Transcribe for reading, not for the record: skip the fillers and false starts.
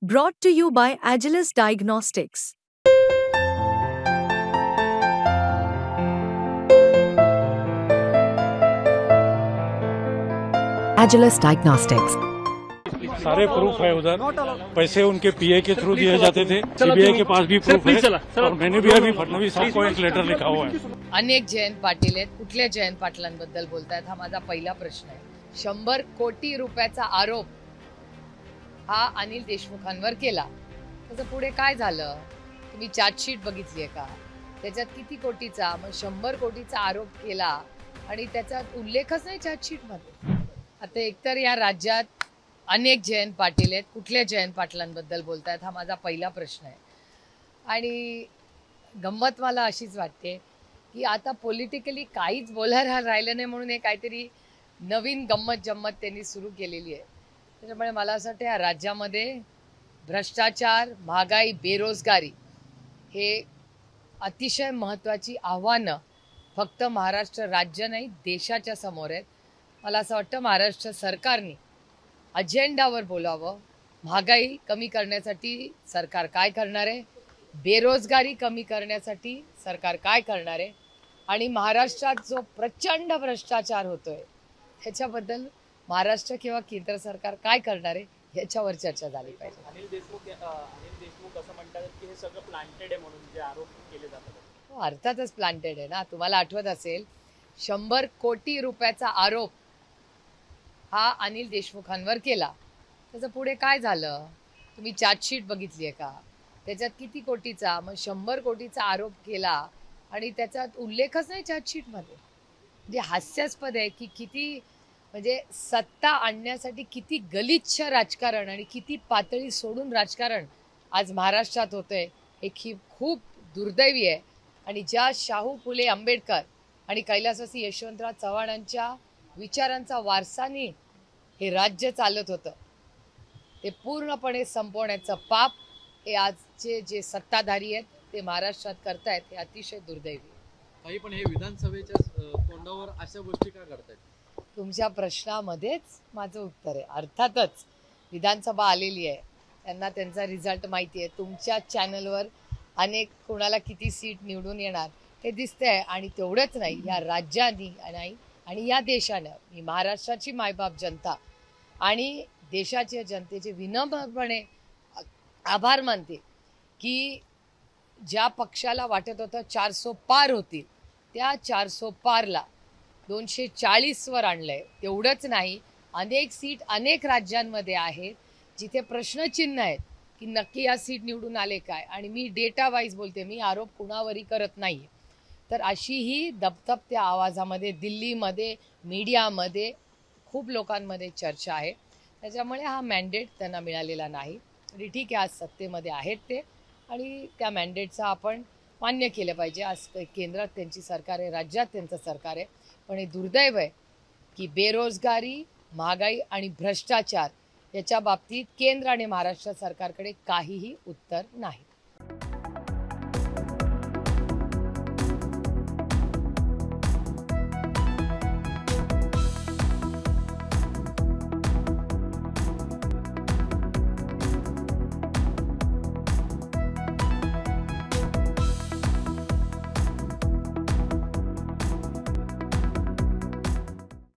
Brought to you by Agilus Diagnostics. Agilus Diagnostics. सारे proof है उधर। पैसे उनके पीए के थ्रू दिए जाते थे। सीबीआई के पास भी प्रूफ है और मैंने भी अभी फडणवीस साहब को एक लेटर लिखा हुआ है। अनेक जयंत पाटील आहेत, कुठल्या जयंत पाटलांबद्दल बोलतायत हा माझा पहिला प्रश्न आहे। 100 कोटी रुपयाचा आरोप हा अनिल देशमुखांवर केला, त्याचं पुढे काय झालं? तुम्ही चार्जशीट बघितलीये का? त्याच्यात किती कोटीचा, मग 100 कोटीचा आरोप केला आणि त्याच्यात उल्लेखच नाही चार्जशीट मध्ये। आता एकतर या राज्यात अनेक जयंत पाटील आहेत, कुठल्या जयंत पाटलांबद्दल बोलतायत हा माझा पहिला प्रश्न आहे। आणि गंमत मला अशीच वाटते की आता पॉलिटिकली काहीच बोलायला राहिलं नाही म्हणून हे काहीतरी नवीन गंमत जम्मत त्यांनी सुरू केलेली आहे। त्याच्यामुळे मला असं वाटतं या राज्यामध्ये भ्रष्टाचार, महागाई, बेरोजगारी हे अतिशय महत्त्वाची आव्हानं फक्त महाराष्ट्र राज्य नाही देशाच्या समोर आहेत। मला असं वाटतं महाराष्ट्र सरकारने अजेंडावर बोलावं। महागाई कमी करण्यासाठी सरकार काय करणार आहे, बेरोजगारी कमी करण्यासाठी सरकार काय करणार आहे आणि महाराष्ट्रात जो प्रचंड भ्रष्टाचार होतोय त्याच्याबद्दल महाराष्ट्र किंवा केंद्र सरकार काय करणार आहे याच्यावर चर्चा झाली पाहिजे। अनिल देशमुख असं म्हणतात की हे सगळं प्लांटेड आहे म्हणून जे आरोप केले जातात। अर्थातच प्लांटेड आहे ना। तुम्हाला आठवत असेल 100 कोटी रुपयाचा आरोप हा अनिल देशमुखांवर केला, त्याचं पुढे काय झालं? तुम्ही चार्जशीट बघितलीये का? त्याच्यात किती कोटीचा, मग 100 कोटीचा आरोप केला आणि त्याच्यात उल्लेखच नाही चार्जशीट मध्ये। म्हणजे हास्यास्पद आहे की किती म्हणजे सत्ता आणण्यासाठी किती गलिच्छ राजकारण आणि किती पातळी सोडून राजकारण आज महाराष्ट्रात होतंय हे खूप दुर्दैवी आहे। आणि ज्या शाहू फुले आंबेडकर आणि कैलासवासी यशवंतराव चव्हाणांच्या विचारांचा वारसानी हे राज्य चालत होतं ते पूर्णपणे संपवण्याचं पाप हे आजचे जे सत्ताधारी आहेत ते महाराष्ट्रात करतायत हे अतिशय दुर्दैवी आहे। काही पण हे विधानसभेच्या तोंडावर अशा गोष्टी का करतायत? तुमच्या प्रश्नामध्येच माझं उत्तर आहे। अर्थातच विधानसभा आलेली आहे, त्यांना त्यांचा रिझल्ट माहिती आहे। तुमच्या चॅनलवर अनेक कोणाला किती सीट निवडून येणार हे दिसतंय आणि तेवढंच नाही या राज्याने नाही आणि या देशानं मी महाराष्ट्राची मायबाप जनता आणि देशाच्या जनतेचे विनम्रपणे आभार मानते की ज्या पक्षाला वाटत होतं 400 पार होतील त्या 400 पारला 240 वर आणलंय। तेवढंच नाही, अनेक सीट अनेक राज्यांमध्ये आहेत जिथे प्रश्नचिन्ह आहेत की नक्की या सीट निवडून आले काय। आणि मी डेटा वाईज बोलते, मी आरोप कुणावरही करत नाही। तर अशी ही दबदबत्या आवाजामध्ये दिल्लीमध्ये मीडियामध्ये खूप लोकांमध्ये चर्चा आहे। त्याच्यामुळे हा मॅन्डेट त्यांना मिळालेला नाही आणि ठीक आहे आज सत्तेमध्ये आहेत ते आणि त्या मॅन्डेटचा आपण मान्य केलं पाहिजे। आज केंद्रात त्यांची सरकार आहे, राज्यात त्यांचं सरकार आहे, पण हे दुर्दैव आहे की बेरोजगारी, महागाई आणि भ्रष्टाचार याच्या बाबतीत केंद्र आणि महाराष्ट्र सरकारकडे काहीही उत्तर नाही।